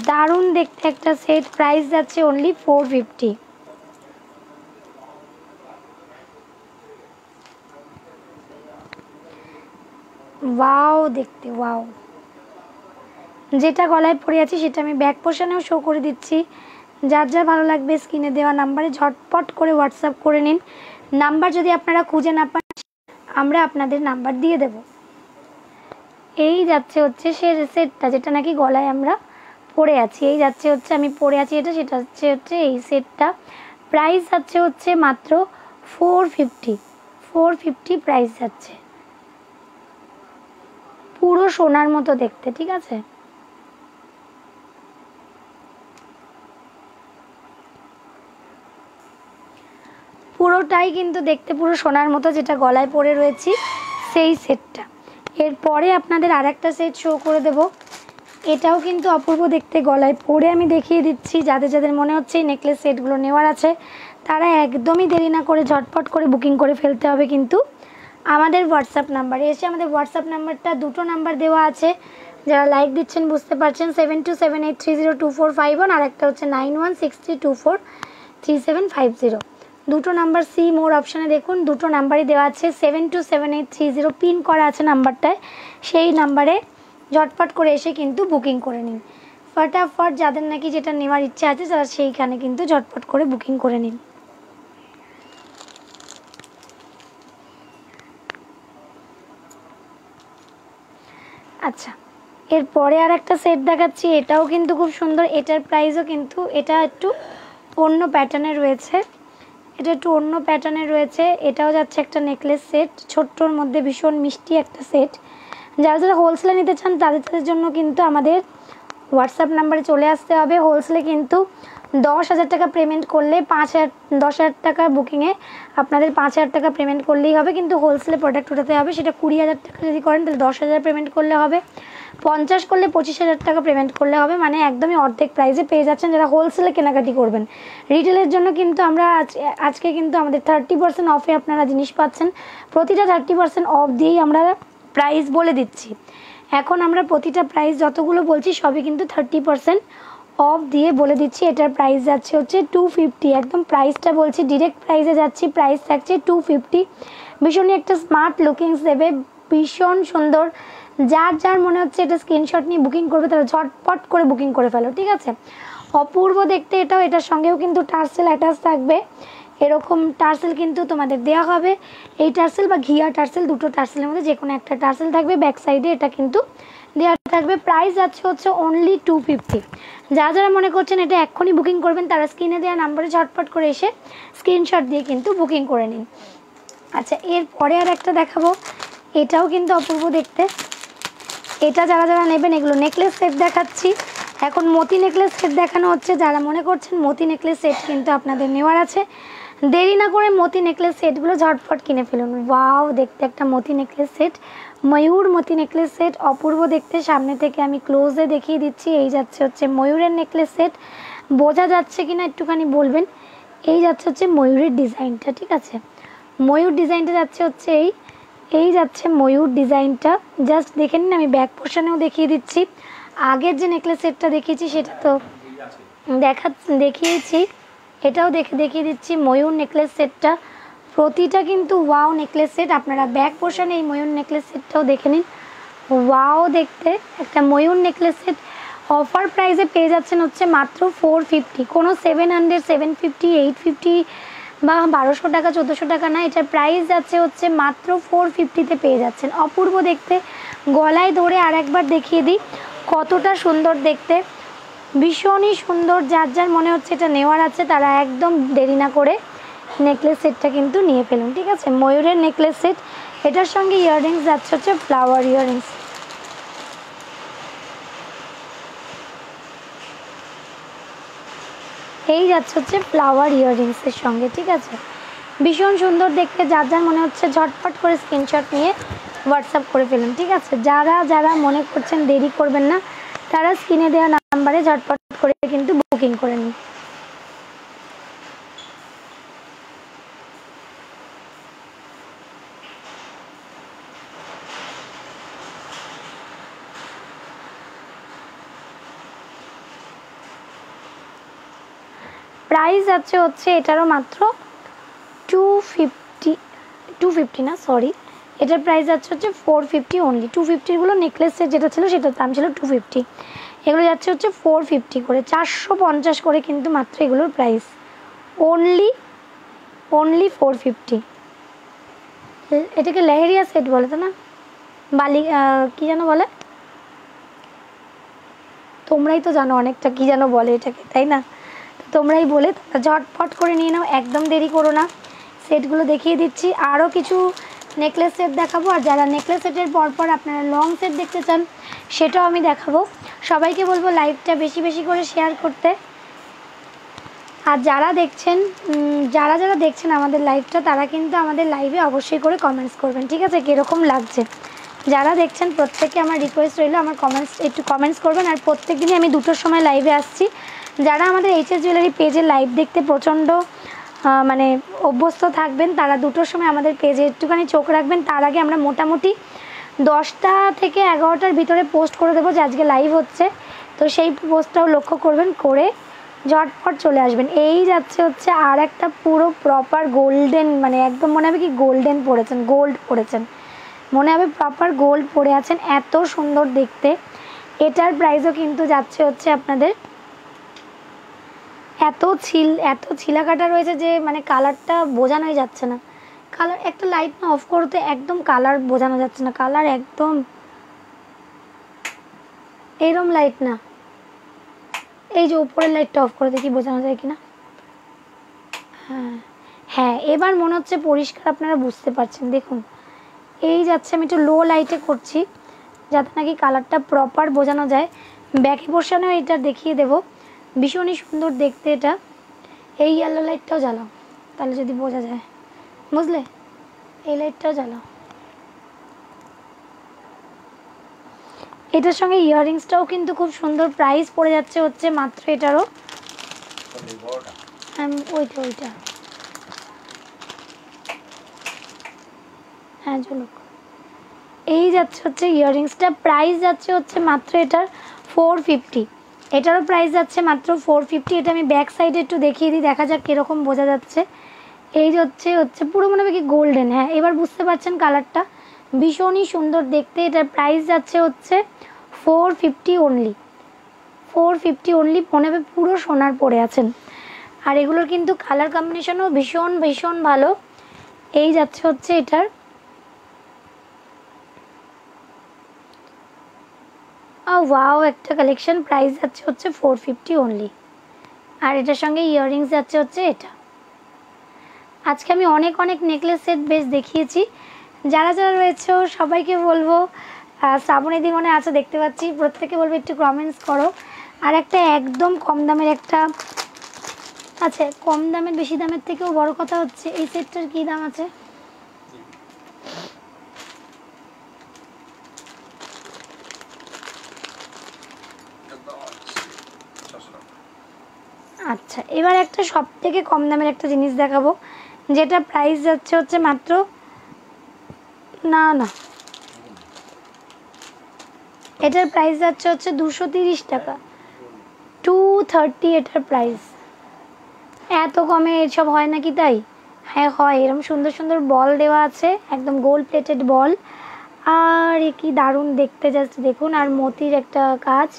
দারুণ দেখতে একটা সেট। প্রাইস যাচ্ছে অনলি 450। ওয়াও দেখতে, ওয়াও। যেটা গলায় পরে আছে সেটা আমি ব্যাক পোর্শনেও শো করে দিচ্ছি। যার যার ভালো লাগবে স্ক্রিনে দেওয়া নাম্বারে ঝটপট করে হোয়াটসঅ্যাপ করে নিন। নাম্বার যদি আপনারা খুঁজে না পান আমরা আপনাদের নাম্বার দিয়ে দেব। এই যাচ্ছে হচ্ছে সে সেটটা যেটা নাকি গলায় আমরা পরে আছি। এই যাচ্ছে হচ্ছে আমি পরে আছি এটা, সেটা হচ্ছে এই সেটটা। প্রাইস যাচ্ছে হচ্ছে মাত্র 450। 450 প্রাইস যাচ্ছে। পুরো সোনার মতো দেখতে, ঠিক আছে? পুরোটাই কিন্তু দেখতে পুরো সোনার মতো, যেটা গলায় পরে রয়েছি সেই সেটটা। এরপরে আপনাদের আরেকটা সেট শো করে দেব। এটাও কিন্তু অপূর্ব দেখতে, গলায় পরে আমি দেখিয়ে দিচ্ছি। যাদের যাদের মনে হচ্ছে এই নেকলেস সেটগুলো নেওয়ার আছে তারা একদমই দেরি না করে ঝটপট করে বুকিং করে ফেলতে হবে। কিন্তু আমাদের হোয়াটসঅ্যাপ নাম্বারে এসে, আমাদের হোয়াটসঅ্যাপ নাম্বারটা দুটো নাম্বার দেওয়া আছে, যারা লাইক দিচ্ছেন বুঝতে পারছেন। 7278302451 আর একটা হচ্ছে 9163243750। দুটো নাম্বার সি মোর অপশানে দেখুন, দুটো নাম্বারই দেওয়া আছে। 727830 পিন করা আছে নাম্বারটায়, সেই নাম্বারে ঝটপট করে এসে কিন্তু বুকিং করে নিন ফটাফট। যাদের নাকি যেটা নেওয়ার ইচ্ছা আছে তারা সেইখানে কিন্তু ঝটপট করে বুকিং করে নিন। আচ্ছা, এরপরে আর একটা সেট দেখাচ্ছি। এটাও কিন্তু খুব সুন্দর। এটার প্রাইসও কিন্তু এটা একটু অন্য প্যাটার্নে রয়েছে, এটা একটু অন্য প্যাটার্নে রয়েছে। এটাও যাচ্ছে একটা নেকলেস সেট, ছোট্টর মধ্যে ভীষণ মিষ্টি একটা সেট। যারা যারা হোলসেলে নিতে চান তাদের জন্য কিন্তু আমাদের হোয়াটসঅ্যাপ নাম্বারে চলে আসতে হবে। হোলসেলে কিন্তু 10,000 টাকা পেমেন্ট করলে 10,000 টাকা বুকিংয়ে আপনাদের 5,000 টাকা পেমেন্ট করলেই হবে। কিন্তু হোলসেলে প্রোডাক্ট উঠাতে হবে, সেটা 20,000 টাকা যদি করেন তাহলে 10,000 পেমেন্ট করলে হবে। 50 করলে 25,000 টাকা পেমেন্ট করলে হবে। মানে একদমই অর্ধেক প্রাইসে পেয়ে যাচ্ছেন যারা হোলসেলে কেনাকাটি করবেন। রিটেলের জন্য কিন্তু আমরা আজকে কিন্তু আমাদের 30% অফে আপনারা জিনিস পাচ্ছেন। প্রতিটা 30% অফ দিয়েই আমরা প্রাইস বলে দিচ্ছি। এখন আমরা প্রতিটা প্রাইস যতগুলো বলছি সবই কিন্তু 30% অফ দিয়ে বলে দিচ্ছি। এটার প্রাইস যাচ্ছে হচ্ছে 250। একদম প্রাইসটা বলছি, ডিরেক্ট প্রাইসে যাচ্ছি। প্রাইস থাকছে 250। ভীষণই একটা স্মার্ট লুকিংস দেবে, ভীষণ সুন্দর। যার যার মনে হচ্ছে এটা স্ক্রিনশট নিয়ে বুকিং করবে তারা ঝটপট করে বুকিং করে ফেলো, ঠিক আছে? অপূর্ব দেখতে এটাও। এটার সঙ্গেও কিন্তু টার্সেল অ্যাটাচ থাকবে, এরকম টার্সেল কিন্তু তোমাদের দেওয়া হবে। এই টার্সেল বা ঘিয়া টার্সেল, দুটো টার্সেলের মধ্যে যে কোনো একটা টার্সেল থাকবে। ব্যাক সাইডে এটা কিন্তু দেওয়া থাকবে। প্রাইস যাচ্ছে হচ্ছে অনলি 250। যারা যারা মনে করছেন এটা এক্ষুনি বুকিং করবেন তারা স্ক্রিনে দেওয়া নাম্বারে ঝটপট করে এসে স্ক্রিনশট দিয়ে কিন্তু বুকিং করে নিন। আচ্ছা, এরপরে আর একটা দেখাবো, এটাও কিন্তু অপূর্ব দেখতে। এটা যারা যারা নেবেন, এগুলো নেকলেস সেট দেখাচ্ছি এখন। মতি নেকলেস সেট দেখানো হচ্ছে। যারা মনে করছেন মতি নেকলেস সেট কিন্তু আপনাদের নেওয়ার আছে, দেরি না করে মতি নেকলেস সেটগুলো ঝটপট কিনে ফেলুন। ওয়াও দেখতে একটা মতি নেকলেস সেট, ময়ূর মতি নেকলেস সেট, অপূর্ব দেখতে। সামনে থেকে আমি ক্লোজে দেখিয়ে দিচ্ছি। এই যাচ্ছে হচ্ছে ময়ূরের নেকলেস সেট, বোঝা যাচ্ছে কিনা একটুখানি বলবেন। এই যাচ্ছে হচ্ছে ময়ূরের ডিজাইনটা, ঠিক আছে। ময়ূর ডিজাইনটা যাচ্ছে হচ্ছে এই যাচ্ছে ময়ূর ডিজাইনটা, জাস্ট দেখে নিন। আমি ব্যাক পোর্শনেও দেখিয়ে দিচ্ছি। আগের যে নেকলেস সেটটা দেখিয়েছি সেটা তো দেখিয়েছি, এটাও দেখিয়ে দিচ্ছি। ময়ূর নেকলেস সেটটা প্রতিটা কিন্তু ওয়াও নেকলেস সেট। আপনারা ব্যাক পোর্শনে এই ময়ূর নেকলেস সেটটাও দেখে নিন। ওয়াও দেখতে একটা ময়ূর নেকলেস সেট। অফার প্রাইসে পেয়ে যাচ্ছেন হচ্ছে মাত্র 450। কোনো 700, 750, 850 বা 1200 টাকা 1400 টাকা না, এটার প্রাইস যাচ্ছে হচ্ছে মাত্র 450-তে পেয়ে যাচ্ছেন। অপূর্ব দেখতে। গলায় ধরে আর একবার দেখিয়ে দিই কতটা সুন্দর দেখতে, ভীষণই সুন্দর। যার যার মনে হচ্ছে এটা নেওয়ার আছে তারা একদম দেরি না করে নেকলেস সেটটা কিন্তু নিয়ে ফেলুন, ঠিক আছে। ময়ূরের নেকলেস সেট, এটার সঙ্গে ইয়াররিংস যাচ্ছে হচ্ছে ফ্লাওয়ার ইয়াররিংস। এই যাচ্ছে হচ্ছে ফ্লাওয়ার ইয়াররিংসের সঙ্গে, ঠিক আছে। ভীষণ সুন্দর দেখতে। যার যার মনে হচ্ছে ঝটপট করে স্ক্রিনশট নিয়ে হোয়াটসঅ্যাপ করে ফেলুন, ঠিক আছে। যারা যারা মনে করছেন দেরি করবেন না তারা স্ক্রিনে দেওয়া নাম্বারে ঝটপট করে কিন্তু বুকিং করে নিন। প্রাইস যাচ্ছে হচ্ছে এটারও মাত্র 250 না, সরি, এটার প্রাইস যাচ্ছে হচ্ছে 450 অনলি। 250গুলো নেকলেস সেট যেটা ছিল সেটার দাম ছিল 250, এগুলো যাচ্ছে হচ্ছে 450 করে, 450 করে কিন্তু মাত্র এগুলোর প্রাইস। অনলি 450। এটাকে লেহেরিয়া সেট বলে তো না, বালি কি যেন বলে, তোমরাই তো জানো অনেকটা কি যেন বলে এটাকে, তাই না? তোমরাই বলে ঝটপট করে নিয়ে নাও, একদম দেরি করো না। সেটগুলো দেখিয়ে দিচ্ছি, আরও কিছু নেকলেস সেট দেখাবো। আর যারা নেকলেস সেটের পরপর আপনারা লং সেট দেখতে চান সেটাও আমি দেখাবো। সবাইকে বলবো লাইভটা বেশি বেশি করে শেয়ার করতে। আর যারা দেখছেন আমাদের লাইভটা তারা কিন্তু আমাদের লাইভে অবশ্যই করে কমেন্টস করবেন, ঠিক আছে, কীরকম লাগছে। যারা দেখছেন প্রত্যেকে আমার রিকোয়েস্ট রইল আমার একটু কমেন্টস করবেন। আর প্রত্যেক দিনই আমি 2টোর সময় লাইভে আসছি। যারা আমাদের এইচএস জুয়েলারি পেজে লাইভ দেখতে প্রচণ্ড মানে অভ্যস্ত থাকবেন তারা 2টোর সময় আমাদের পেজে একটুখানি চোখ রাখবেন। তার আগে আমরা মোটামুটি 10টা থেকে 11টার ভিতরে পোস্ট করে দেবো যে আজকে লাইভ হচ্ছে, তো সেই পোস্টটাও লক্ষ্য করবেন, করে ঝটপট চলে আসবেন। এই যাচ্ছে হচ্ছে আর একটা পুরো প্রপার গোল্ডেন, মানে একদম মনে হবে কি গোল্ডেন পরেছেন, গোল্ড পরেছেন, মনে হবে প্রপার গোল্ড পরে আছেন, এত সুন্দর দেখতে। এটার প্রাইসও কিন্তু যাচ্ছে হচ্ছে আপনাদের, এত ছিলা কাটা রয়েছে যে মানে কালারটা বোঝানোই যাচ্ছে না। কালার একটা লাইট না অফ করতে একদম কালার বোঝানো যাচ্ছে না, কালার একদম এইরকম লাইট না, এই যে উপরের লাইটটা অফ করে দেখি বোঝানো যায় কিনা। হ্যাঁ এবার মনে হচ্ছে পরিষ্কার আপনারা বুঝতে পারছেন। দেখুন এই যাচ্ছে, আমি একটু লো লাইটে করছি যাতে নাকি কালারটা প্রপার বোঝানো যায়। ব্যাকে পোর্শনেও এটা দেখিয়ে দেবো, ভীষণই সুন্দর দেখতে এটা। এই ইয়েলো লাইটটাও জ্বালাও তাহলে যদি বোঝা যায়, বুঝলে, এই লাইটটাও জ্বালাও। এটার সঙ্গে ইয়াররিংসটাও কিন্তু খুব সুন্দর, প্রাইস পড়ে যাচ্ছে হচ্ছে মাত্র এটারও ওইটা হ্যাঁ ঝুলুক। এই যাচ্ছে হচ্ছে ইয়াররিংসটা, প্রাইস যাচ্ছে হচ্ছে মাত্র এটার 450, এটারও প্রাইস যাচ্ছে মাত্র 450। এটা আমি ব্যাক সাইডে একটু দেখিয়ে দিই, দেখা যাক কীরকম বোঝা যাচ্ছে। এই হচ্ছে পুরো মনে হবে কি গোল্ডেন, হ্যাঁ এবার বুঝতে পারছেন কালারটা, ভীষণই সুন্দর দেখতে। এটার প্রাইস যাচ্ছে হচ্ছে 450 অনলি, 450 অনলি। মনে হবে পুরো সোনার পরে আছেন। আর এগুলোর কিন্তু কালার কম্বিনেশনও ভীষণ ভীষণ ভালো। এই যাচ্ছে হচ্ছে এটার ওয়াও একটা কালেকশন। প্রাইস যাচ্ছে হচ্ছে 450 অনলি। আর এটার সঙ্গে ইয়াররিংস যাচ্ছে হচ্ছে এটা। আজকে আমি অনেক অনেক নেকলেস সেট বেশ দেখিয়েছি। যারা যারা রয়েছে সবাইকে বলবো, শ্রাবণীদি মনে আছে দেখতে পাচ্ছি, প্রত্যেকে বলবো একটু কমেন্টস করো। আর একটা একদম কম দামের একটা আচ্ছা, কম দামের বেশি দামের থেকেও বড় কথা হচ্ছে এই সেটটার কী দাম আছে? আচ্ছা, এবার একটা সব থেকে কম দামের একটা জিনিস দেখাবো, যেটা প্রাইস যাচ্ছে হচ্ছে মাত্র না না এটার প্রাইস যাচ্ছে হচ্ছে 230 টাকা, 230 এটার প্রাইস। এত কমে এসব হয় নাকি? তাই হ্যাঁ হয়। এরকম সুন্দর সুন্দর বল দেওয়া আছে, একদম গোল্ড প্লেটেড বল। আর এ কি দারুণ দেখতে, জাস্ট দেখুন। আর মতির একটা কাজ,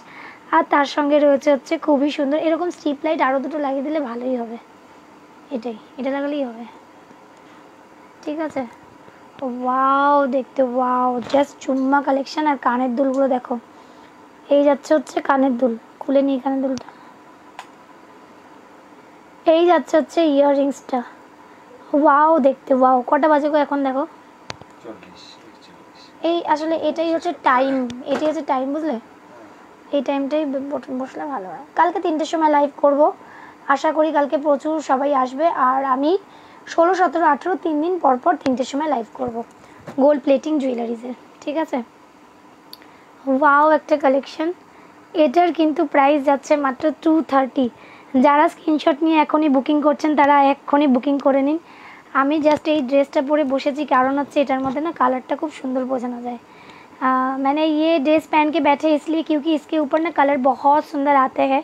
আর তার সঙ্গে রয়েছে হচ্ছে খুবই সুন্দর এরকম স্ট্রিপ লাইট। আরও দুটো লাগিয়ে দিলে ভালোই হবে। এটা লাগালেই হবে, ঠিক আছে। ওয়াও দেখতে, ওয়াও জাস্ট চুম্মা কালেকশন। আর কানের দুলগুলো দেখো, এই যাচ্ছে হচ্ছে কানের দুল, খুলে নিই কানের দুলটা। এই যাচ্ছে হচ্ছে ইয়াররিংসটা, ওয়াও দেখতে, ওয়াও। কটা বাজে গো এখন? দেখো এই আসলে এটাই হচ্ছে টাইম, এটাই হচ্ছে টাইম, বুঝলে? এই টাইমটাই বসলে ভালো হয়। কালকে 3টের সময় লাইভ করব, আশা করি কালকে প্রচুর সবাই আসবে। আর আমি 16, 17, 18 3 দিন পর পর 3টের সময় লাইভ করব গোল্ড প্লেটিং জুয়েলারিজের, ঠিক আছে। ওয়াও একটা কালেকশন। এটার কিন্তু প্রাইস যাচ্ছে মাত্র 230। যারা স্ক্রিনশট নিয়ে এখনই বুকিং করছেন তারা এখনই বুকিং করে নিন। আমি জাস্ট এই ড্রেসটা পরে বসেছি, কারণ হচ্ছে এটার মধ্যে না কালারটা খুব সুন্দর বোঝানো যায়। मैंने ये ड्रेस पहन के बैठे इसलिए क्योंकि इसके ऊपर ना कलर बहुत सुंदर आते हैं,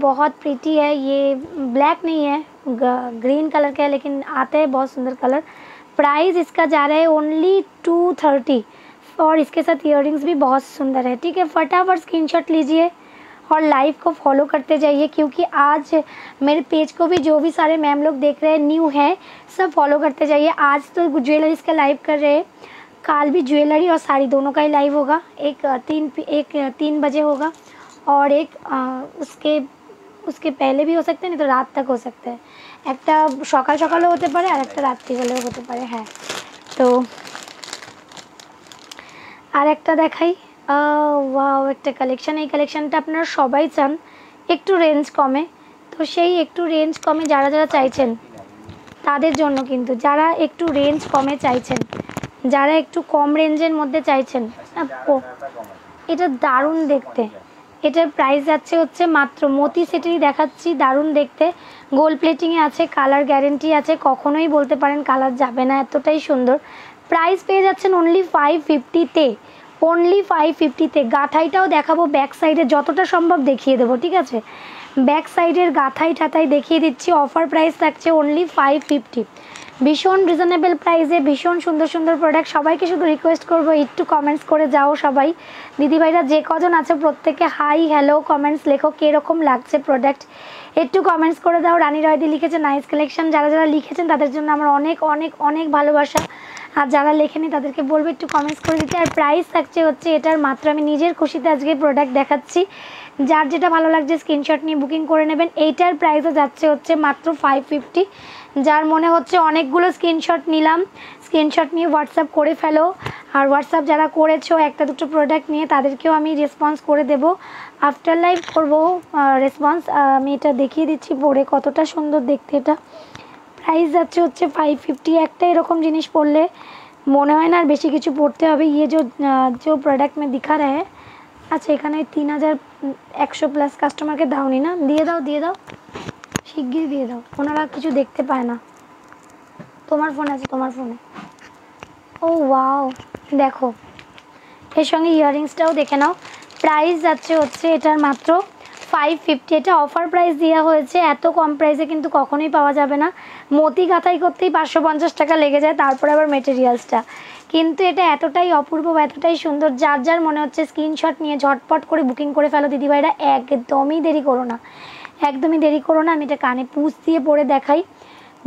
बहुत प्रीटी है। ये ब्लैक नहीं है, ग्रीन कलर का है, लेकिन आते हैं बहुत सुंदर कलर। प्राइस इसका जा रहा है ओनली 230 और इसके साथ इयररिंग्स भी बहुत सुंदर है, ठीक है। फटाफट स्क्रीनशॉट लीजिए और लाइव को फॉलो करते जाइए, क्योंकि आज मेरे पेज को भी जो भी सारे मैम लोग देख रहे हैं न्यू है, सब फॉलो करते जाइए। आज तो ज्वेलरीज का लाइव कर रहे हैं, काल भी ज्वेलरी और साड़ी दोनों का ही लाइव होगा। एक 3 बजे होगा और एक उसके पहले भी हो सकते हैं, नहीं तो रात तक हो सकते हैं। একটা সকাল সকালও হতে পারে আর একটা রাত্রিবেলাও হতে পারে। হ্যাঁ, তো আর একটা দেখাই। ওয়াও একটা কালেকশন। এই কালেকশনটা আপনারা সবাই চান একটু রেঞ্জ কমে, তো সেই একটু রেঞ্জ কমে যারা যারা চাইছেন তাদের জন্য কিন্তু, যারা একটু রেঞ্জ কমে চাইছেন, যারা একটু কম রেঞ্জের মধ্যে চাইছেন, এটা দারুণ দেখতে। এটার প্রাইস যাচ্ছে হচ্ছে মাত্র, মতি সেটেরই দেখাচ্ছি, দারুণ দেখতে, গোল্ড প্লেটিংয়ে আছে, কালার গ্যারেন্টি আছে, কখনোই বলতে পারেন কালার যাবে না, এতটাই সুন্দর। প্রাইস পেয়ে যাচ্ছেন অনলি 550-তে, অনলি 550-তে। গাঁথাইটাও দেখাবো, ব্যাক সাইডে যতটা সম্ভব দেখিয়ে দেবো, ঠিক আছে। ব্যাক সাইডের গাঁথাই ঠাথাই দেখিয়ে দিচ্ছি। অফার প্রাইস থাকছে অনলি 550। ভীষণ রিজনেবল প্রাইসে ভীষণ সুন্দর সুন্দর প্রোডাক্ট। সবাইকে শুধু রিকোয়েস্ট করবো একটু কমেন্টস করে যাও সবাই। দিদিভাইরা যে কজন আছে প্রত্যেকে হাই হ্যালো কমেন্টস লেখো, কীরকম লাগছে প্রোডাক্ট একটু কমেন্টস করে দাও। রানী রয়দি লিখেছে নাইস কালেকশন। যারা যারা লিখেছেন তাদের জন্য আমার অনেক অনেক অনেক ভালোবাসা। আর যারা লেখেনি তাদেরকে বলবো একটু কমেন্টস করে দিতে। আর প্রাইস থাকছে হচ্ছে এটার মাত্র, আমি নিজের খুশিতে আজকে প্রোডাক্ট দেখাচ্ছি, যার যেটা ভালো লাগছে স্ক্রিনশট নিয়ে বুকিং করে নেবেন। এইটার প্রাইসও যাচ্ছে হচ্ছে মাত্র 550। যার মনে হচ্ছে অনেকগুলো স্ক্রিনশট নিলাম, স্ক্রিনশট নিয়ে হোয়াটসঅ্যাপ করে ফেলো। আর হোয়াটসঅ্যাপ যারা করেছো একটা দুটো প্রোডাক্ট নিয়ে তাদেরকেও আমি রেসপন্স করে দেবো, আফটার লাইভ করবো রেসপন্স। আমি এটা দেখিয়ে দিচ্ছি পরে কতটা সুন্দর দেখতে। এটা প্রাইস যাচ্ছে হচ্ছে 550। একটা এরকম জিনিস পড়লে মনে হয় না আর বেশি কিছু পড়তে হবে। ইয়ে जो প্রোডাক্ট में दिखा रहा है। আচ্ছা, এখানে 3100+ কাস্টমারকে দাওনি না? দিয়ে দাও শিগগিরই দিয়ে দাও, ওনারা কিছু দেখতে পায় না। তোমার ফোন আছে, তোমার ফোনে। ও ওয়াও দেখো, এর সঙ্গে ইয়াররিংসটাও দেখে নাও। প্রাইস যাচ্ছে হচ্ছে এটার মাত্র 550, এটা অফার প্রাইস দেওয়া হয়েছে। এত কম প্রাইসে কিন্তু কখনোই পাওয়া যাবে না। মতি গাঁথাই করতেই 550 টাকা লেগে যায়, তারপরে আবার মেটেরিয়ালসটা। কিন্তু এটা এতটাই অপূর্ব, এতটাই সুন্দর, যার যার মনে হচ্ছে স্ক্রিনশট নিয়ে ঝটপট করে বুকিং করে ফেলো দিদিভাইরা। একদমই দেরি করো না, একদমই দেরি করো না। আমি এটা কানে পুষ দিয়ে পরে দেখাই,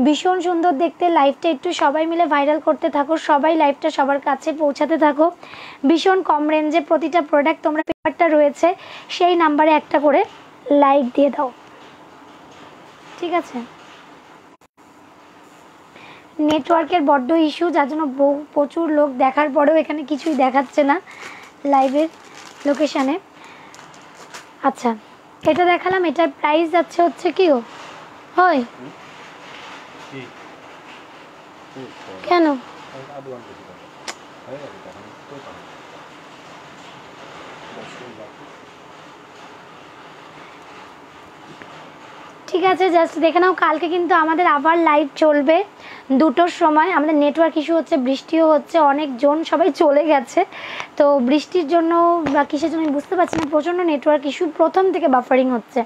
ভীষণ সুন্দর দেখতে। লাইভটা একটু সবাই মিলে ভাইরাল করতে থাকো, সবাই লাইভটা সবার কাছে পৌঁছাতে থাকো। ভীষণ কম রেঞ্জে প্রতিটা প্রোডাক্ট তোমরা, পেপারটা রয়েছে সেই নাম্বারে একটা করে লাইক দিয়ে দাও, ঠিক আছে। নেটওয়ার্কের বড্ড ইস্যু, যার জন্য প্রচুর লোক দেখার পরেও এখানে কিছুই দেখাচ্ছে না লাইভের লোকেশানে। আচ্ছা, এটা দেখালাম, এটার প্রাইস যাচ্ছে হচ্ছে কি হয় কেন ঠিক আছে, জাস্ট দেখে নাও। কালকে কিন্তু আমাদের আবার লাইভ চলবে 2টোর সময়। আমাদের নেটওয়ার্ক ইস্যু হচ্ছে, বৃষ্টিও হচ্ছে, অনেকজন সবাই চলে গেছে। তো বৃষ্টির জন্য বা কিসের জন্য আমি বুঝতে পারছি না, প্রচণ্ড নেটওয়ার্ক ইস্যু, প্রথম থেকে বাফারিং হচ্ছে।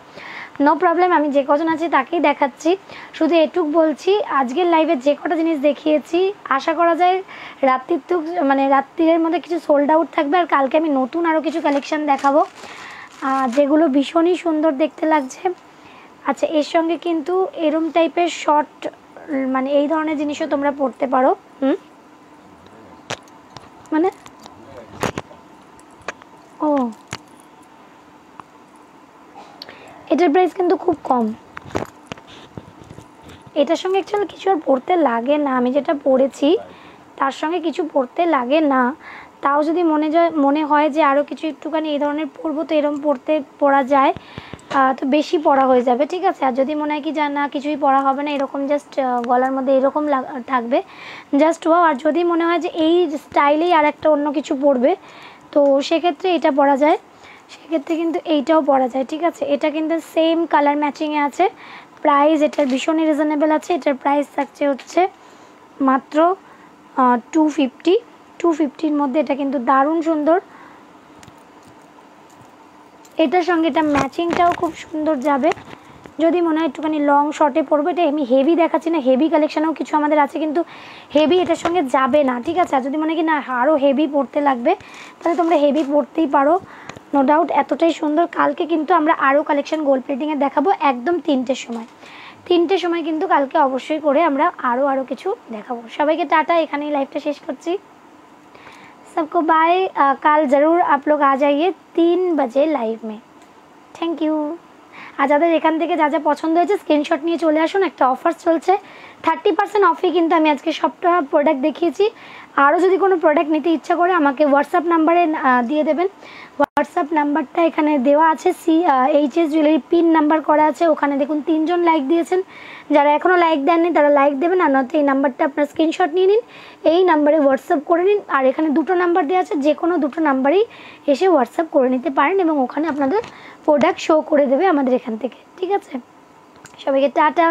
নো প্রবলেম, আমি যে কজন আছি তাকেই দেখাচ্ছি। শুধু এটুক বলছি, আজকের লাইভে যে কটা জিনিস দেখিয়েছি আশা করা যায় রাত্রির মধ্যে কিছু সোল্ড আউট থাকবে। আর কালকে আমি নতুন আরও কিছু কালেকশান দেখাবো, যেগুলো ভীষণই সুন্দর দেখতে লাগছে। আচ্ছা, এর সঙ্গে কিন্তু এরম টাইপের শর্ট, এই ধরনের জিনিসও তোমরা পড়তে পারো। ও, এটার প্রাইস কিন্তু খুব কম। এটার সঙ্গে অ্যাকচুয়ালি কিছু আর পড়তে লাগে না, আমি যেটা পড়েছি তার সঙ্গে কিছু পড়তে লাগে না। তাও যদি মনে হয় যে আরও কিছু একটুখানি এই ধরনের পড়বো, তো এরম পড়া যায়, তো বেশি পড়া হয়ে যাবে, ঠিক আছে। আর যদি মনে হয় কি না কিছুই পড়া হবে না, এরকম জাস্ট গলার মধ্যে এরকম থাকবে, জাস্ট ওয়াও। আর যদি মনে হয় যে এই স্টাইলেই আর একটা অন্য কিছু পড়বে, তো সেক্ষেত্রে এটা পড়া যায়, সেক্ষেত্রে কিন্তু এইটাও পড়া যায়, ঠিক আছে। এটা কিন্তু সেম কালার ম্যাচিংয়ে আছে। প্রাইস এটার ভীষণই রিজনেবল আছে। এটার প্রাইস থাকছে হচ্ছে মাত্র 250-250-র মধ্যে। এটা কিন্তু দারুণ সুন্দর। এটার সঙ্গে এটা ম্যাচিংটাও খুব সুন্দর যাবে। যদি মনে হয় একটুখানি লং শর্টে পরবো, এটা আমি হেভি দেখাচ্ছি না, হেভি কালেকশানও কিছু আমাদের আছে, কিন্তু হেভি এটার সঙ্গে যাবে না, ঠিক আছে। আর যদি মনে হয় কি না আরও হেভি পরতে লাগবে, তাহলে তোমরা হেভি পরতেই পারো, নো ডাউট। এতটাই সুন্দর। কালকে কিন্তু আমরা আরও কালেকশান গোল্ড প্লেটিংয়ে দেখাবো একদম 3টের সময়। 3টের সময় কিন্তু কালকে অবশ্যই করে আমরা আরও কিছু দেখাবো। সবাইকে টাটা, এখানেই লাইভটা শেষ করছি। सबको बाय। कल ज़रूर आप लोग आ जाइए 3 बजे लाइव में। Thank you. আর যাদের এখান থেকে যা যা পছন্দ হয়েছে স্ক্রিনশট নিয়ে চলে আসুন, একটা অফার চলছে 30% অফে কিন্তু আমি আজকে সবটা প্রোডাক্ট দেখিয়েছি। আরও যদি কোনো প্রোডাক্ট নিতে ইচ্ছা করে আমাকে হোয়াটসঅ্যাপ নাম্বারে দিয়ে দেবেন। হোয়াটসঅ্যাপ নাম্বারটা এখানে দেওয়া আছে, CHS জুয়েলারি পিন নাম্বার করা আছে। ওখানে দেখুন 3 জন লাইক দিয়েছেন, যারা এখনও লাইক দেননি তারা লাইক দেবেন। আর নয়তো এই নাম্বারটা আপনার স্ক্রিনশট নিয়ে নিন, এই নাম্বারে হোয়াটসঅ্যাপ করে নিন। আর এখানে 2টো নাম্বার দেওয়া আছে, যে কোনো 2টো নাম্বারেই এসে হোয়াটসঅ্যাপ করে নিতে পারেন, এবং ওখানে আপনাদের প্রোডাক্ট শো করে দেবে আমাদের এখান থেকে, ঠিক আছে। সবাইকে টাটা।